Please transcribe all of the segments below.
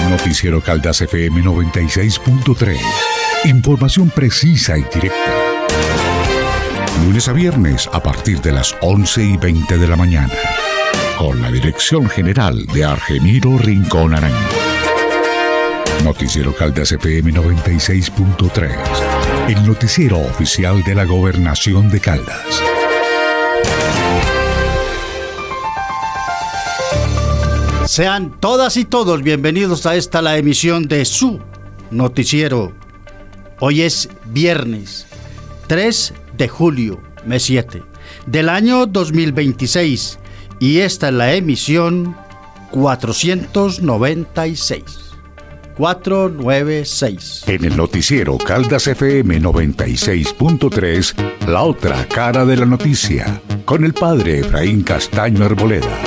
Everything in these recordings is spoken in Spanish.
Noticiero Caldas FM 96.3. Información precisa y directa. Lunes a viernes a partir de las 11:20 de la mañana. Con la dirección general de Argemiro Rincón Arango. Noticiero Caldas FM 96.3. El noticiero oficial de la Gobernación de Caldas. Sean todas y todos bienvenidos a esta la emisión de su noticiero. Hoy es viernes 3 de julio, mes 7, del año 2026 y esta es la emisión 496. 496. En el noticiero Caldas FM 96.3, la otra cara de la noticia, con el padre Efraín Castaño Arboleda.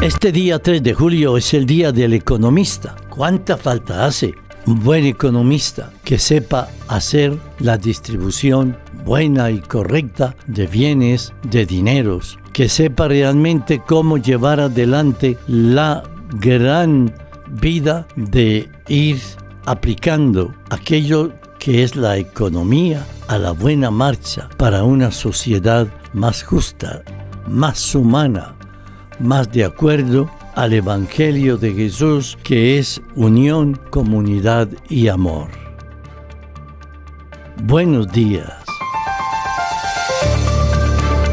Este día 3 de julio es el día del economista. ¿Cuánta falta hace un buen economista que sepa hacer la distribución buena y correcta de bienes, de dineros, que sepa realmente cómo llevar adelante la gran vida de ir aplicando aquello que es la economía a la buena marcha para una sociedad más justa, más humana, más de acuerdo al Evangelio de Jesús, que es unión, comunidad y amor. Buenos días.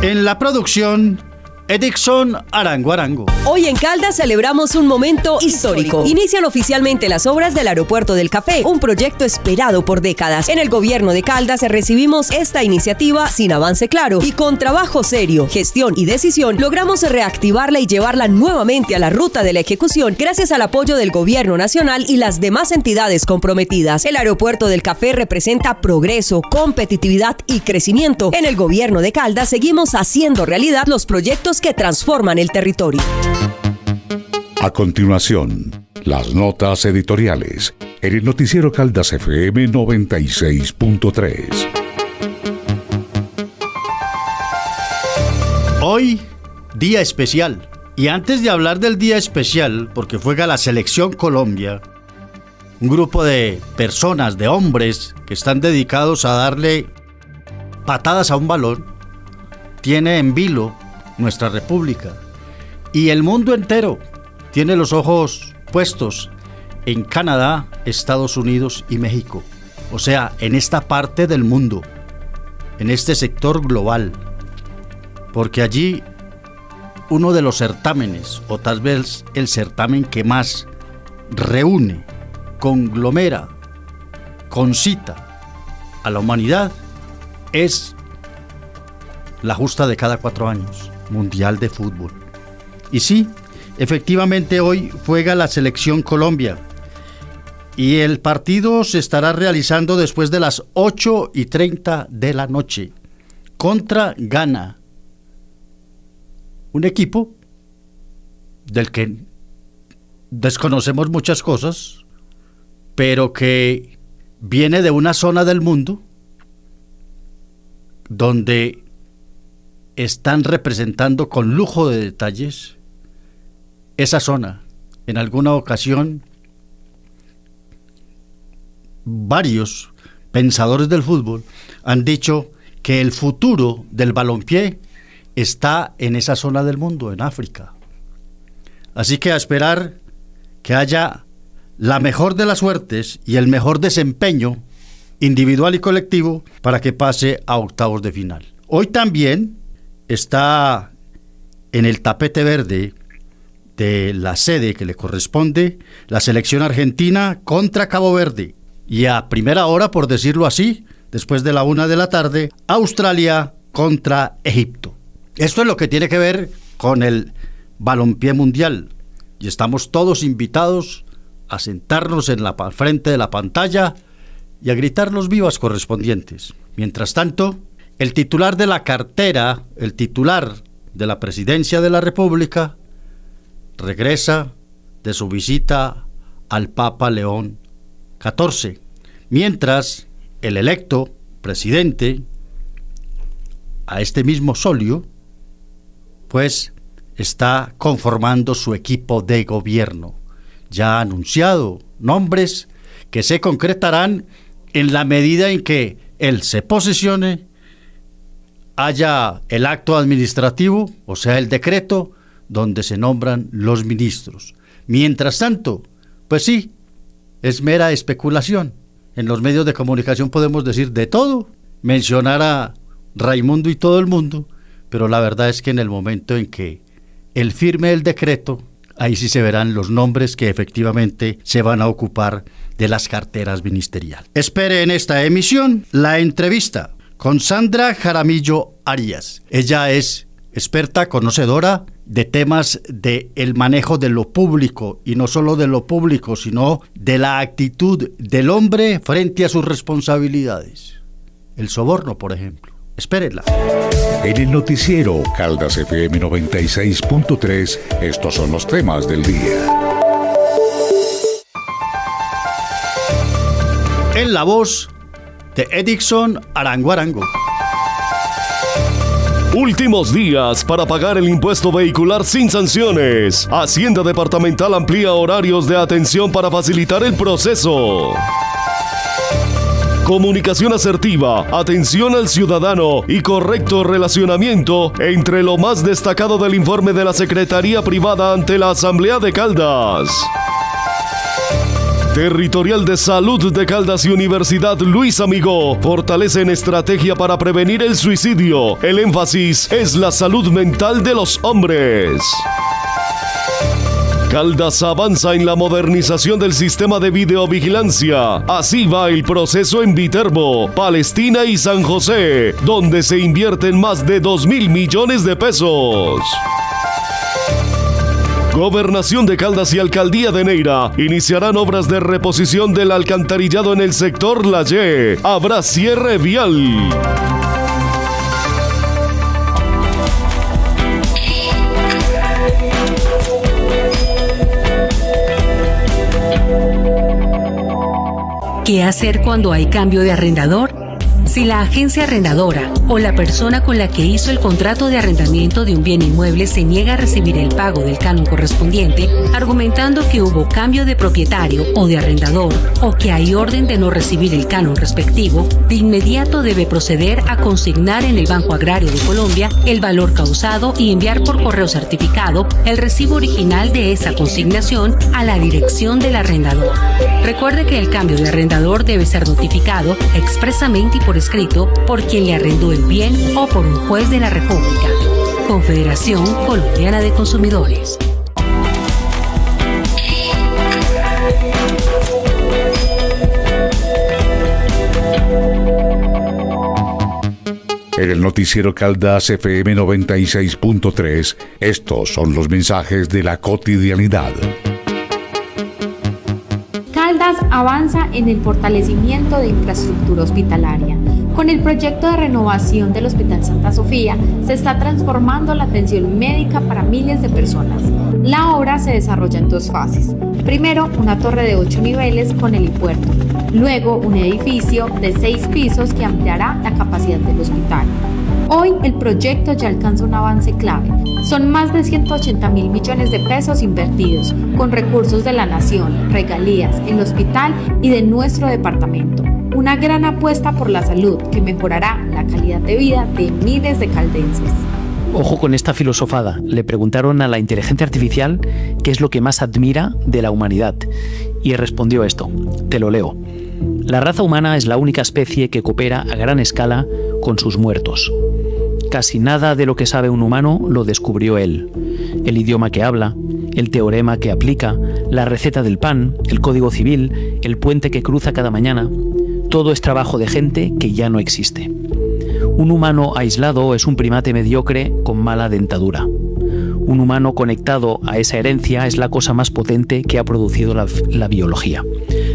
En la producción, Edixon Arango. Hoy en Caldas celebramos un momento histórico. Inician oficialmente las obras del Aeropuerto del Café, un proyecto esperado por décadas. En el gobierno de Caldas recibimos esta iniciativa sin avance claro y con trabajo serio, gestión y decisión logramos reactivarla y llevarla nuevamente a la ruta de la ejecución gracias al apoyo del gobierno nacional y las demás entidades comprometidas. El Aeropuerto del Café representa progreso, competitividad y crecimiento. En el gobierno de Caldas seguimos haciendo realidad los proyectos que transforman el territorio. A continuación, las notas editoriales en el noticiero Caldas FM 96.3. Hoy, día especial. Y antes de hablar del día especial, porque juega la Selección Colombia, un grupo de personas, de hombres, que están dedicados a darle patadas a un balón, tiene en vilo nuestra república y el mundo entero tiene los ojos puestos en Canadá, Estados Unidos y México, o sea, en esta parte del mundo, en este sector global, porque allí uno de los certámenes, o tal vez el certamen que más reúne, conglomera, concita a la humanidad, es la justa de cada 4 años, Mundial de Fútbol. Y sí, efectivamente hoy juega la Selección Colombia y el partido se estará realizando después de las 8:30 de la noche contra Ghana, un equipo del que desconocemos muchas cosas, pero que viene de una zona del mundo donde están representando con lujo de detalles esa zona. En alguna ocasión, varios pensadores del fútbol han dicho que el futuro del balompié está en esa zona del mundo, en África. Así que a esperar que haya la mejor de las suertes y el mejor desempeño individual y colectivo para que pase a octavos de final. Hoy también está en el tapete verde de la sede que le corresponde la selección argentina contra Cabo Verde. Y a primera hora, por decirlo así, después de la 1 de la tarde, Australia contra Egipto. Esto es lo que tiene que ver con el balompié mundial. Y estamos todos invitados a sentarnos en la frente de la pantalla y a gritar los vivas correspondientes. Mientras tanto, el titular de la cartera, el titular de la presidencia de la República, regresa de su visita al Papa León XIV, mientras el electo presidente, a este mismo solio, pues está conformando su equipo de gobierno. Ya ha anunciado nombres que se concretarán en la medida en que él se posesione, haya el acto administrativo, o sea, el decreto, donde se nombran los ministros. Mientras tanto, pues sí, es mera especulación. En los medios de comunicación podemos decir de todo, mencionar a Raimundo y todo el mundo, pero la verdad es que en el momento en que él firme el decreto, ahí sí se verán los nombres que efectivamente se van a ocupar de las carteras ministeriales. Espere en esta emisión la entrevista con Sandra Jaramillo Arias. Ella es experta, conocedora de temas del manejo de lo público, y no solo de lo público, sino de la actitud del hombre frente a sus responsabilidades. El soborno, por ejemplo. Espérenla. En el noticiero Caldas FM 96.3, estos son los temas del día. En la voz de Edison Arango Arango. Últimos días para pagar el impuesto vehicular sin sanciones. Hacienda Departamental amplía horarios de atención para facilitar el proceso. Comunicación asertiva, atención al ciudadano y correcto relacionamiento entre lo más destacado del informe de la Secretaría Privada ante la Asamblea de Caldas. Territorial de Salud de Caldas y Universidad Luis Amigó fortalecen estrategia para prevenir el suicidio. El énfasis es la salud mental de los hombres. Caldas avanza en la modernización del sistema de videovigilancia. Así va el proceso en Viterbo, Palestina y San José, donde se invierten más de 2.000 millones de pesos. Gobernación de Caldas y Alcaldía de Neira iniciarán obras de reposición del alcantarillado en el sector La Y. Habrá cierre vial. ¿Qué hacer cuando hay cambio de arrendador? Si la agencia arrendadora o la persona con la que hizo el contrato de arrendamiento de un bien inmueble se niega a recibir el pago del canon correspondiente, argumentando que hubo cambio de propietario o de arrendador o que hay orden de no recibir el canon respectivo, de inmediato debe proceder a consignar en el Banco Agrario de Colombia el valor causado y enviar por correo certificado el recibo original de esa consignación a la dirección del arrendador. Recuerde que el cambio de arrendador debe ser notificado expresamente y por escrito por quien le arrendó el bien o por un juez de la República. Confederación Colombiana de Consumidores. En el noticiero Caldas FM 96.3, estos son los mensajes de la cotidianidad. Caldas avanza en el fortalecimiento de infraestructura hospitalaria. Con el proyecto de renovación del Hospital Santa Sofía, se está transformando la atención médica para miles de personas. La obra se desarrolla en dos fases. Primero, una torre de 8 niveles con helipuerto. Luego, un edificio de 6 pisos que ampliará la capacidad del hospital. Hoy, el proyecto ya alcanza un avance clave. Son más de 180.000 millones de pesos invertidos, con recursos de la nación, regalías, el hospital y de nuestro departamento. Una gran apuesta por la salud que mejorará la calidad de vida de miles de caldenses. Ojo con esta filosofada. Le preguntaron a la inteligencia artificial qué es lo que más admira de la humanidad. Y respondió esto. Te lo leo. La raza humana es la única especie que coopera a gran escala con sus muertos. Casi nada de lo que sabe un humano lo descubrió él. El idioma que habla, el teorema que aplica, la receta del pan, el código civil, el puente que cruza cada mañana. Todo es trabajo de gente que ya no existe. Un humano aislado es un primate mediocre con mala dentadura. Un humano conectado a esa herencia es la cosa más potente que ha producido la biología.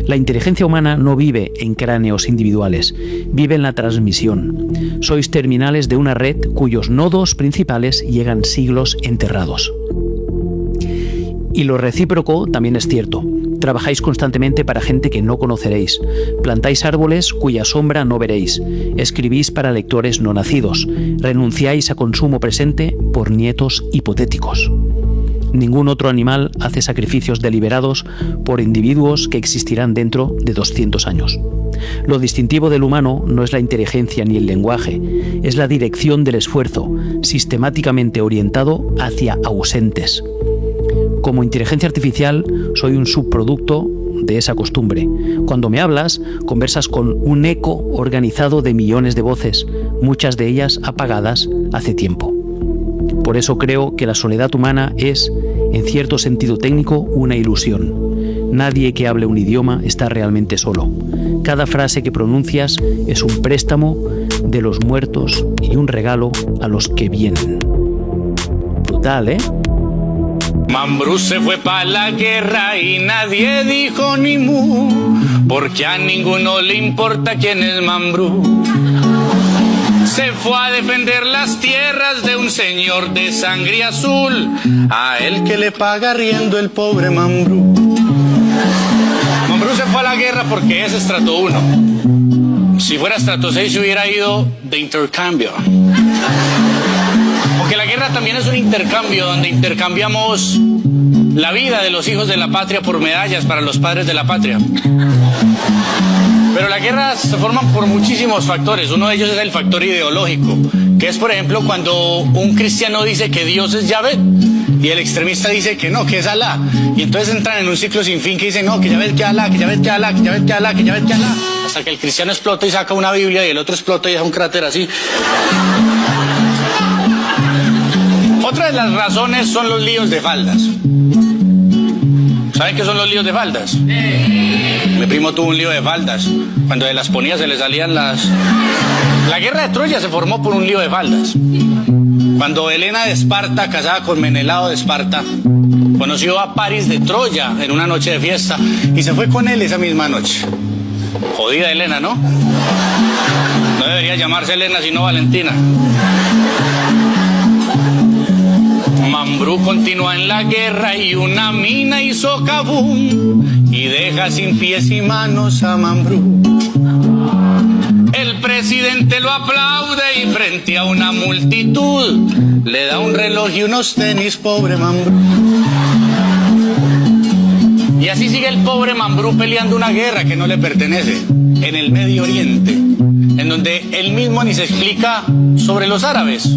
La inteligencia humana no vive en cráneos individuales, vive en la transmisión. Sois terminales de una red cuyos nodos principales llegan siglos enterrados. Y lo recíproco también es cierto. Trabajáis constantemente para gente que no conoceréis. Plantáis árboles cuya sombra no veréis. Escribís para lectores no nacidos. Renunciáis a consumo presente por nietos hipotéticos. Ningún otro animal hace sacrificios deliberados por individuos que existirán dentro de 200 años. Lo distintivo del humano no es la inteligencia ni el lenguaje, es la dirección del esfuerzo, sistemáticamente orientado hacia ausentes. Como inteligencia artificial, soy un subproducto de esa costumbre. Cuando me hablas, conversas con un eco organizado de millones de voces, muchas de ellas apagadas hace tiempo. Por eso creo que la soledad humana es, en cierto sentido técnico, una ilusión. Nadie que hable un idioma está realmente solo. Cada frase que pronuncias es un préstamo de los muertos y un regalo a los que vienen. Brutal, ¿eh? Mambrú se fue pa' la guerra y nadie dijo ni mu, porque a ninguno le importa quién es Mambrú. Se fue a defender las tierras de un señor de sangre azul, a él que le paga riendo el pobre Mambrú. Mambrú se fue a la guerra porque es estrato 1. Si fuera estrato 6 se hubiera ido de intercambio. Porque la guerra también es un intercambio donde intercambiamos la vida de los hijos de la patria por medallas para los padres de la patria. Pero las guerras se forman por muchísimos factores. Uno de ellos es el factor ideológico, que es, por ejemplo, cuando un cristiano dice que Dios es Yahvé y el extremista dice que no, que es Alá. Y entonces entran en un ciclo sin fin que dicen, no, que Yahvé, que Alá, que Yahvé, que Alá, que Yahvé, que Alá, que Yahvé, que Alá. Hasta que el cristiano explota y saca una Biblia y el otro explota y deja un cráter así. Otra de las razones son los líos de faldas. ¿Saben qué son los líos de faldas? Mi primo tuvo un lío de faldas. Cuando de las ponía se le salían las... La guerra de Troya se formó por un lío de faldas. Cuando Helena de Esparta, casada con Menelao de Esparta, conoció a París de Troya en una noche de fiesta y se fue con él esa misma noche. Jodida Helena, ¿no? No debería llamarse Helena sino Valentina. Mambrú continúa en la guerra y una mina hizo kabum y deja sin pies y manos a Mambrú. El presidente lo aplaude y frente a una multitud le da un reloj y unos tenis, pobre Mambrú. Y así sigue el pobre Mambrú peleando una guerra que no le pertenece en el Medio Oriente, en donde él mismo ni se explica sobre los árabes.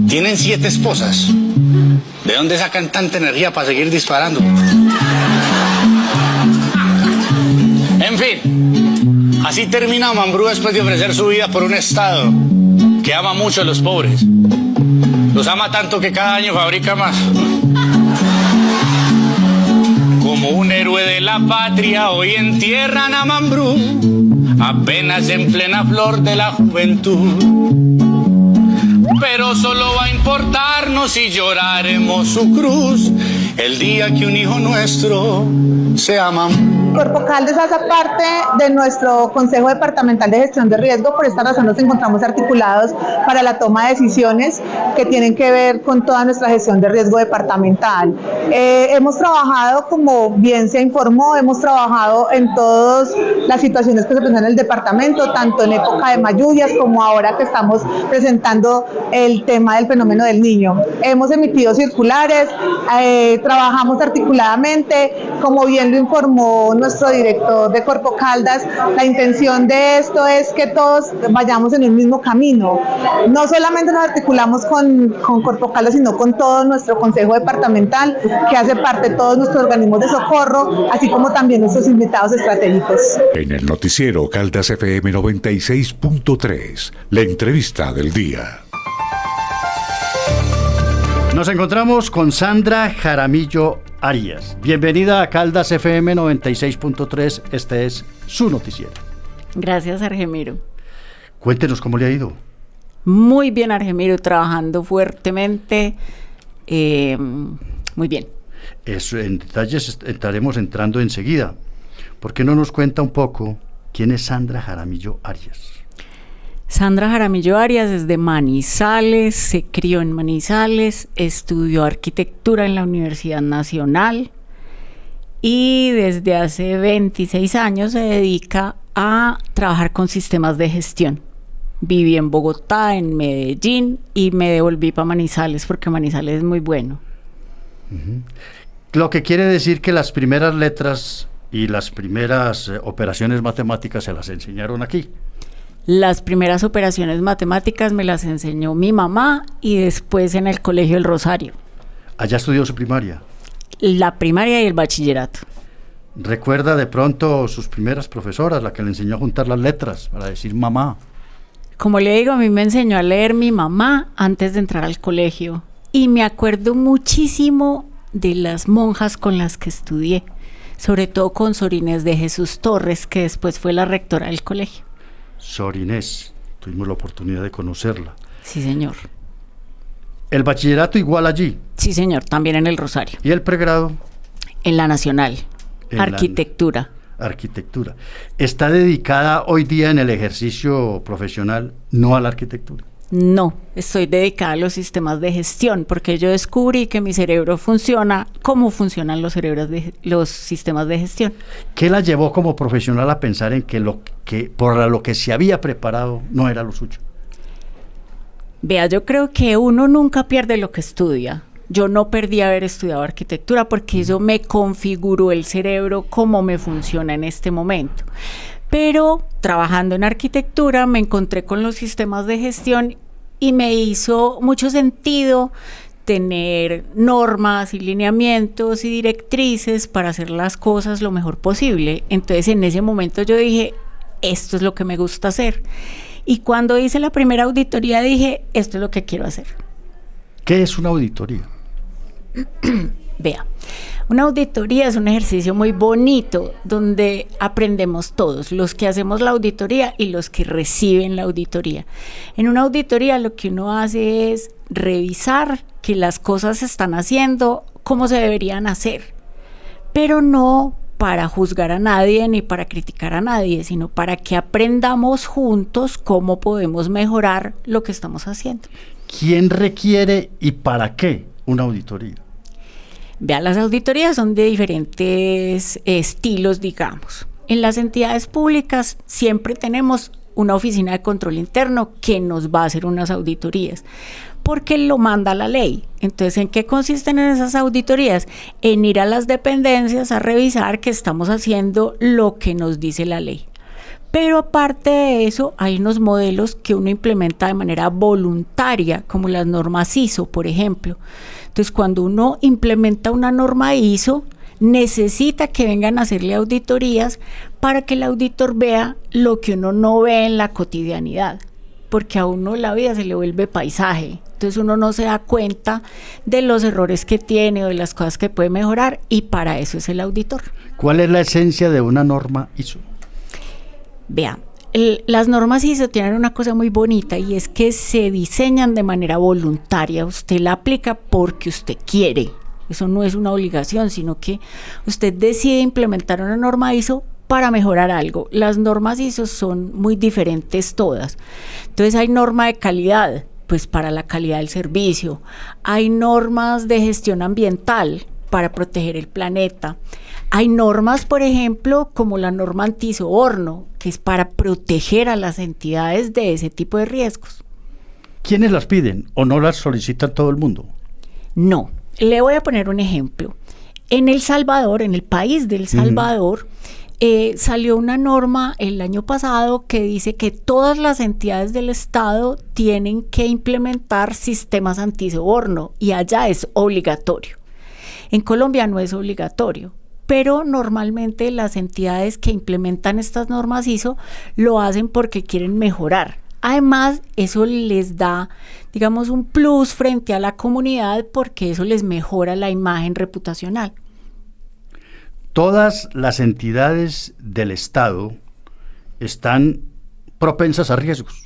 Tienen 7 esposas. ¿De dónde sacan tanta energía para seguir disparando? En fin, así termina Mambrú después de ofrecer su vida por un Estado que ama mucho a los pobres. Los ama tanto que cada año fabrica más. Como un héroe de la patria, hoy entierran a Mambrú, apenas en plena flor de la juventud. Pero solo va a importarnos si lloraremos su cruz el día que un hijo nuestro sea Mambrú. Corpo Caldas hace parte de nuestro Consejo Departamental de Gestión de Riesgo. Por esta razón nos encontramos articulados para la toma de decisiones que tienen que ver con toda nuestra gestión de riesgo departamental. Hemos trabajado, como bien se informó, hemos trabajado en todas las situaciones que se presentan en el departamento, tanto en época de más lluvias como ahora que estamos presentando el tema del fenómeno del Niño. Hemos emitido circulares, trabajamos articuladamente, como bien lo informó nuestro director de Corpo Caldas. La intención de esto es que todos vayamos en un mismo camino. No solamente nos articulamos con Corpo Caldas, sino con todo nuestro Consejo Departamental, que hace parte de todos nuestros organismos de socorro, así como también nuestros invitados estratégicos. En el noticiero Caldas FM 96.3, la entrevista del día. Nos encontramos con Sandra Jaramillo Arias. Bienvenida a Caldas FM 96.3. Este es su noticiero. Gracias, Argemiro. Cuéntenos cómo le ha ido. Muy bien, Argemiro, trabajando fuertemente. Muy bien. Eso, en detalles estaremos entrando enseguida. ¿Por qué no nos cuenta un poco quién es Sandra Jaramillo Arias? Sandra Jaramillo Arias es de Manizales, se crió en Manizales, estudió arquitectura en la Universidad Nacional y desde hace 26 años se dedica a trabajar con sistemas de gestión. Viví en Bogotá, en Medellín y me devolví para Manizales porque Manizales es muy bueno. Lo que quiere decir que las primeras letras y las primeras operaciones matemáticas se las enseñaron aquí. Las primeras operaciones matemáticas me las enseñó mi mamá y después en el Colegio El Rosario. Allá estudió su primaria. La primaria y el bachillerato. ¿Recuerda de pronto sus primeras profesoras, la que le enseñó a juntar las letras para decir mamá? Como le digo, a mí me enseñó a leer mi mamá antes de entrar al colegio. Y me acuerdo muchísimo de las monjas con las que estudié, sobre todo con Sor Inés de Jesús Torres, que después fue la rectora del colegio. Sor Inés, tuvimos la oportunidad de conocerla. Sí, señor. ¿El bachillerato igual allí? Sí, señor, también en el Rosario. ¿Y el pregrado? En la Nacional, arquitectura. Arquitectura. ¿Está dedicada hoy día en el ejercicio profesional no a la arquitectura? No, estoy dedicada a los sistemas de gestión porque yo descubrí que mi cerebro funciona como funcionan los sistemas de gestión. ¿Qué la llevó como profesional a pensar en que por lo que se había preparado no era lo suyo? Vea, yo creo que uno nunca pierde lo que estudia. Yo no perdí haber estudiado arquitectura porque eso me configuró el cerebro como me funciona en este momento. Pero trabajando en arquitectura me encontré con los sistemas de gestión y me hizo mucho sentido tener normas y lineamientos y directrices para hacer las cosas lo mejor posible. Entonces en ese momento yo dije, esto es lo que me gusta hacer. Y cuando hice la primera auditoría dije, esto es lo que quiero hacer. ¿Qué es una auditoría? Vea, una auditoría es un ejercicio muy bonito donde aprendemos todos, los que hacemos la auditoría y los que reciben la auditoría. En una auditoría lo que uno hace es revisar que las cosas se están haciendo como se deberían hacer, pero no para juzgar a nadie ni para criticar a nadie, sino para que aprendamos juntos cómo podemos mejorar lo que estamos haciendo. ¿Quién requiere y para qué una auditoría? Vea, las auditorías son de diferentes estilos, digamos. En las entidades públicas siempre tenemos una oficina de control interno que nos va a hacer unas auditorías, porque lo manda la ley. Entonces, ¿en qué consisten en esas auditorías? En ir a las dependencias a revisar que estamos haciendo lo que nos dice la ley. Pero aparte de eso, hay unos modelos que uno implementa de manera voluntaria, como las normas ISO, por ejemplo. Entonces, cuando uno implementa una norma ISO, necesita que vengan a hacerle auditorías para que el auditor vea lo que uno no ve en la cotidianidad, porque a uno la vida se le vuelve paisaje. Entonces uno no se da cuenta de los errores que tiene o de las cosas que puede mejorar, y para eso es el auditor. ¿Cuál es la esencia de una norma ISO? Vea, las normas ISO tienen una cosa muy bonita y es que se diseñan de manera voluntaria. Usted la aplica porque usted quiere. Eso no es una obligación, sino que usted decide implementar una norma ISO para mejorar algo. Las normas ISO son muy diferentes todas. Entonces hay norma de calidad, pues para la calidad del servicio. Hay normas de gestión ambiental para proteger el planeta. Hay normas, por ejemplo, como la norma antisoborno, que es para proteger a las entidades de ese tipo de riesgos. ¿Quiénes las piden o no las solicitan todo el mundo? No. Le voy a poner un ejemplo. En El Salvador, en el país del Salvador, salió una norma el año pasado que dice que todas las entidades del Estado tienen que implementar sistemas antisoborno y allá es obligatorio. En Colombia no es obligatorio, pero normalmente las entidades que implementan estas normas ISO lo hacen porque quieren mejorar. Además, eso les da, digamos, un plus frente a la comunidad porque eso les mejora la imagen reputacional. Todas las entidades del Estado están propensas a riesgos.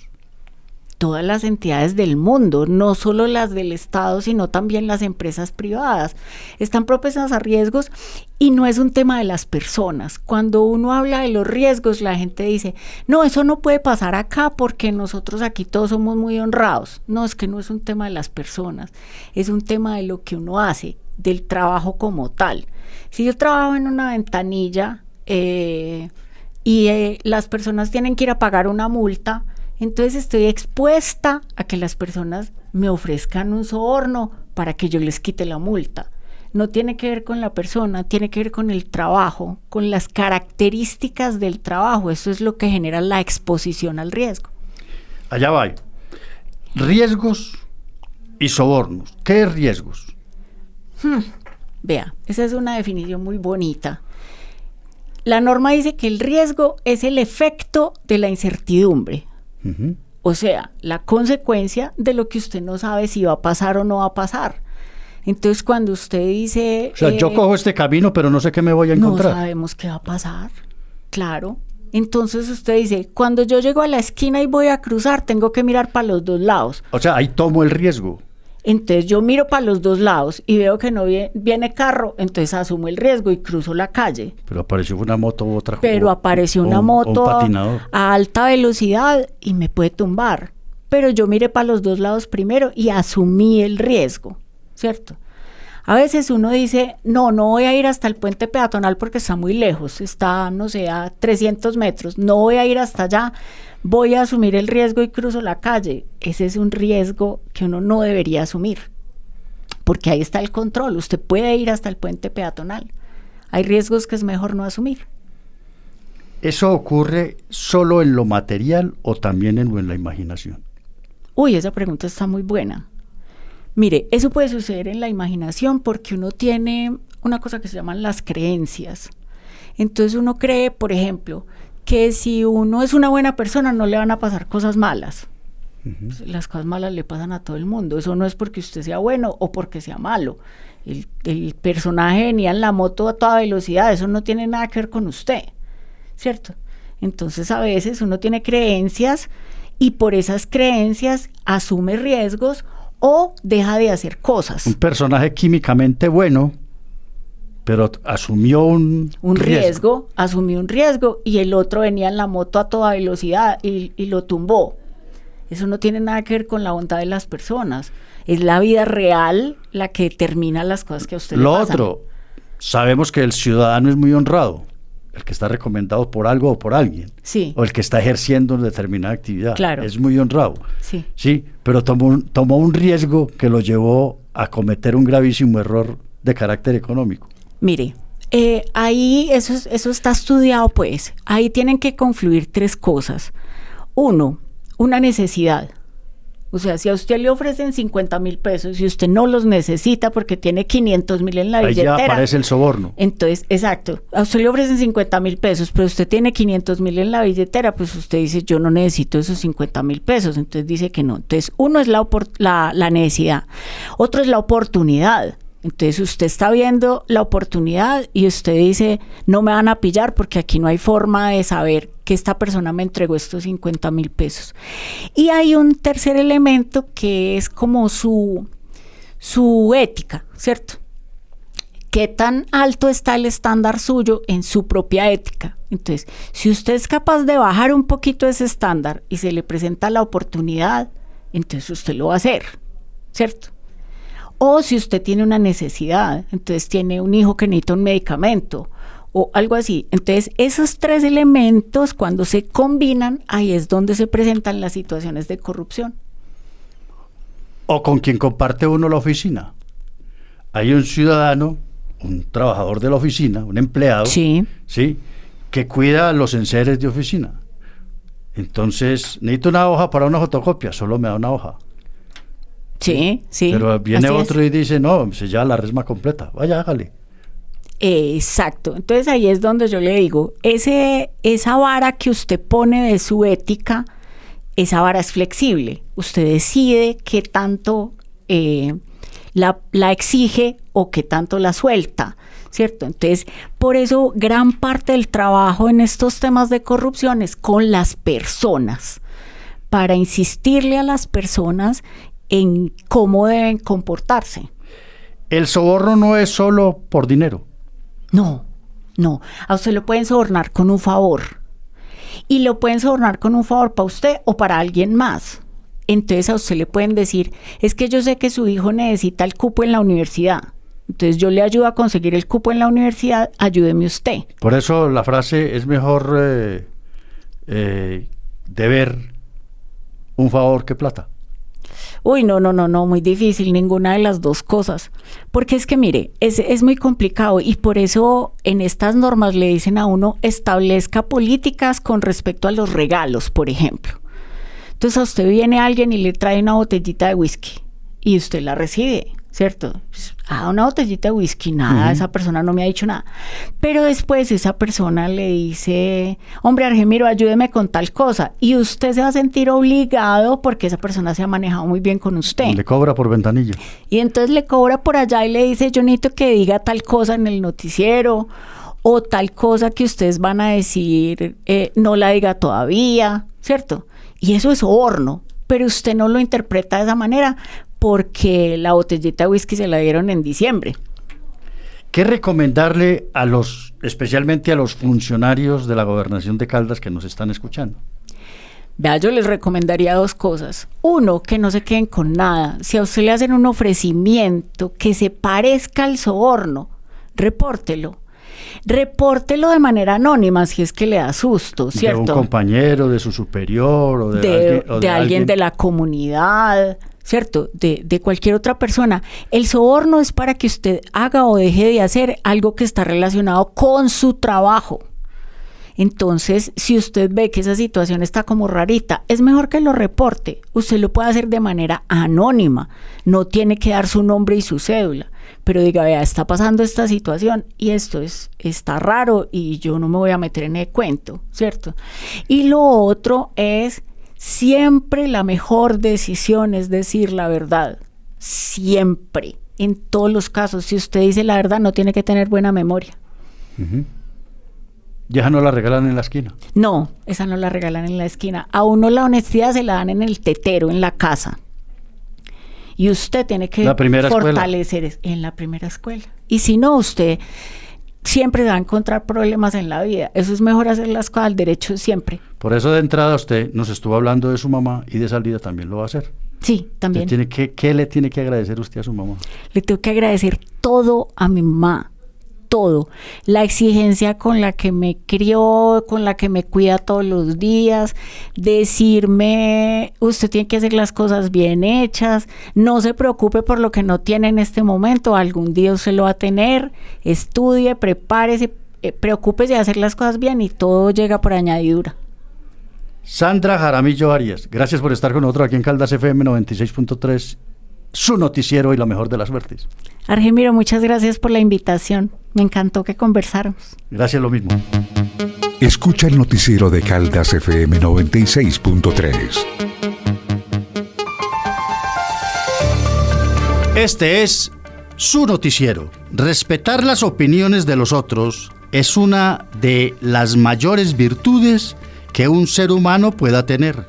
Todas las entidades del mundo, no solo las del Estado, sino también las empresas privadas, están propensas a riesgos y no es un tema de las personas. Cuando uno habla de los riesgos, la gente dice, no, eso no puede pasar acá porque nosotros aquí todos somos muy honrados. No, es que no es un tema de las personas, es un tema de lo que uno hace. del trabajo como tal. Si yo trabajo en una ventanilla las personas tienen que ir a pagar una multa, entonces estoy expuesta a que las personas me ofrezcan un soborno para que yo les quite la multa. No tiene que ver con la persona, tiene que ver con el trabajo, con las características del trabajo. Eso es lo que genera la exposición al riesgo. Allá va. Riesgos y sobornos. ¿Qué es riesgos? Vea, esa es una definición muy bonita. La norma dice que el riesgo es el efecto de la incertidumbre. Uh-huh. O sea, la consecuencia de lo que usted no sabe si va a pasar o no va a pasar. Entonces, cuando usted dice... O sea, yo cojo este camino, pero no sé qué me voy a encontrar. No sabemos qué va a pasar, claro. Entonces, usted dice, cuando yo llego a la esquina y voy a cruzar, tengo que mirar para los dos lados. O sea, ahí tomo el riesgo. Entonces, yo miro para los dos lados y veo que no viene carro, entonces asumo el riesgo y cruzo la calle. Pero apareció una moto u otra. Pero apareció una moto a alta velocidad y me puede tumbar. Pero yo miré para los dos lados primero y asumí el riesgo, ¿cierto? A veces uno dice, no voy a ir hasta el puente peatonal porque está muy lejos, está, no sé, a 300 metros, no voy a ir hasta allá, voy a asumir el riesgo y cruzo la calle. Ese es un riesgo que uno no debería asumir, porque ahí está el control, usted puede ir hasta el puente peatonal. Hay riesgos que es mejor no asumir. ¿Eso ocurre solo en lo material o también en la imaginación? Uy, esa pregunta está muy buena. Mire, eso puede suceder en la imaginación porque uno tiene una cosa que se llaman las creencias. Entonces uno cree, por ejemplo, que si uno es una buena persona no le van a pasar cosas malas. Uh-huh. Las cosas malas le pasan a todo el mundo. Eso no es porque usted sea bueno o porque sea malo. El personaje venía en la moto a toda velocidad, eso no tiene nada que ver con usted, ¿cierto? Entonces a veces uno tiene creencias y por esas creencias asume riesgos o deja de hacer cosas. Un personaje químicamente bueno, pero asumió un riesgo. Asumió un riesgo y el otro venía en la moto a toda velocidad y lo tumbó. Eso no tiene nada que ver con la bondad de las personas. Es la vida real la que determina las cosas que a usted le pasan. Lo otro, sabemos que el ciudadano es muy honrado. El que está recomendado por algo o por alguien. Sí. O el que está ejerciendo determinada actividad. Claro. Es muy honrado. Sí. Sí, pero tomó un riesgo que lo llevó a cometer un gravísimo error de carácter económico. Mire, ahí eso está estudiado, pues. Ahí tienen que confluir tres cosas. Uno, una necesidad. O sea, si a usted le ofrecen 50,000 pesos y usted no los necesita porque tiene 500,000 en la billetera. Ahí ya aparece el soborno. Entonces, exacto, a usted le ofrecen 50,000 pesos, pero usted tiene 500,000 en la billetera, pues usted dice, yo no necesito esos 50,000 pesos, entonces dice que no. Entonces, uno es la necesidad, otro es la oportunidad. Entonces usted está viendo la oportunidad y usted dice, no me van a pillar porque aquí no hay forma de saber que esta persona me entregó estos 50,000 pesos. Y hay un tercer elemento que es como su ética, ¿cierto? ¿Qué tan alto está el estándar suyo en su propia ética? Entonces, si usted es capaz de bajar un poquito ese estándar y se le presenta la oportunidad, entonces usted lo va a hacer, ¿cierto? O si usted tiene una necesidad, entonces tiene un hijo que necesita un medicamento o algo así. Entonces, esos tres elementos, cuando se combinan, ahí es donde se presentan las situaciones de corrupción. O con quien comparte uno la oficina. Hay un ciudadano, un trabajador de la oficina, un empleado, sí, que cuida los enseres de oficina. Entonces, necesito una hoja para una fotocopia, solo me da una hoja. Sí. Pero viene otro y dice, no, se lleva la resma completa, vaya, hágale. Exacto, entonces ahí es donde yo le digo, esa vara que usted pone de su ética, esa vara es flexible, usted decide qué tanto la exige o qué tanto la suelta, ¿cierto? Entonces, por eso gran parte del trabajo en estos temas de corrupción es con las personas, para insistirle a las personas en cómo deben comportarse. El soborno no es solo por dinero. No, a usted lo pueden sobornar con un favor y lo pueden sobornar con un favor para usted o para alguien más. Entonces a usted le pueden decir, es que yo sé que su hijo necesita el cupo en la universidad, Entonces yo le ayudo a conseguir el cupo en la universidad, ayúdeme usted. Por eso la frase es mejor deber un favor que plata. Uy, no, muy difícil, ninguna de las dos cosas. Porque es que mire, es muy complicado y por eso en estas normas le dicen a uno establezca políticas con respecto a los regalos, por ejemplo. Entonces a usted viene alguien y le trae una botellita de whisky y usted la recibe, ¿cierto? Una botellita de whisky, nada, esa persona no me ha dicho nada. Pero después esa persona le dice, hombre Argemiro, ayúdeme con tal cosa. Y usted se va a sentir obligado porque esa persona se ha manejado muy bien con usted. Le cobra por ventanilla. Y entonces le cobra por allá y le dice, yo necesito que diga tal cosa en el noticiero o tal cosa que ustedes van a decir, no la diga todavía, ¿cierto? Y eso es soborno, pero usted no lo interpreta de esa manera porque la botellita de whisky se la dieron en diciembre. ¿Qué recomendarle especialmente a los funcionarios de la Gobernación de Caldas que nos están escuchando? Vea, yo les recomendaría dos cosas. Uno, que no se queden con nada. Si a usted le hacen un ofrecimiento que se parezca al soborno, repórtelo. Repórtelo de manera anónima si es que le da susto, ¿cierto? De un compañero, de su superior o de alguien de la comunidad, ¿cierto? De cualquier otra persona. El soborno es para que usted haga o deje de hacer algo que está relacionado con su trabajo. Entonces, si usted ve que esa situación está como rarita, es mejor que lo reporte. Usted lo puede hacer de manera anónima, no tiene que dar su nombre y su cédula, pero diga, vea, está pasando esta situación y esto está raro y yo no me voy a meter en el cuento, ¿cierto? Y lo otro es, siempre la mejor decisión es decir la verdad, siempre, en todos los casos. Si usted dice la verdad, no tiene que tener buena memoria. ¿Y esa no la regalan en la esquina? No, esa no la regalan en la esquina. A uno la honestidad se la dan en el tetero, en la casa. Y usted tiene que fortalecer en la primera escuela. Y si no, usted siempre va a encontrar problemas en la vida. Eso es mejor hacer las cosas al derecho siempre. Por eso de entrada usted nos estuvo hablando de su mamá y de salida también lo va a hacer. Sí, también. ¿Qué le tiene que agradecer usted a su mamá? Le tengo que agradecer todo a mi mamá. Todo, la exigencia con la que me crió, con la que me cuida todos los días, decirme, usted tiene que hacer las cosas bien hechas, no se preocupe por lo que no tiene en este momento, algún día usted lo va a tener, estudie, prepárese, preocúpese de hacer las cosas bien y todo llega por añadidura. Sandra Jaramillo Arias, gracias por estar con nosotros aquí en Caldas FM 96.3, su noticiero y la mejor de las suertes. Argemiro, muchas gracias por la invitación. Me encantó que conversáramos. Gracias, lo mismo. Escucha el noticiero de Caldas FM 96.3. Este es su noticiero. Respetar las opiniones de los otros es una de las mayores virtudes que un ser humano pueda tener.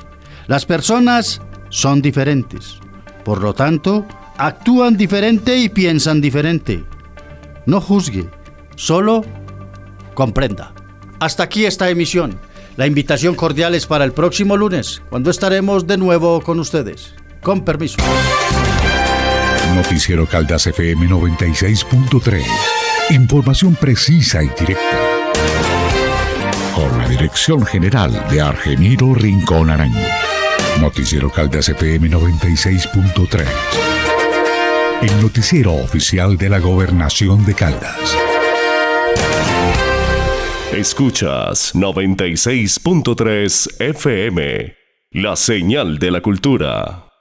Las personas son diferentes. Por lo tanto, actúan diferente y piensan diferente. No juzgue, solo comprenda. Hasta aquí esta emisión. La invitación cordial es para el próximo lunes, cuando estaremos de nuevo con ustedes. Con permiso. Noticiero Caldas FM 96.3. Información precisa y directa. Con la dirección general de Argemiro Rincón Arango. Noticiero Caldas FM 96.3. El noticiero oficial de la Gobernación de Caldas. Escuchas 96.3 FM, la señal de la cultura.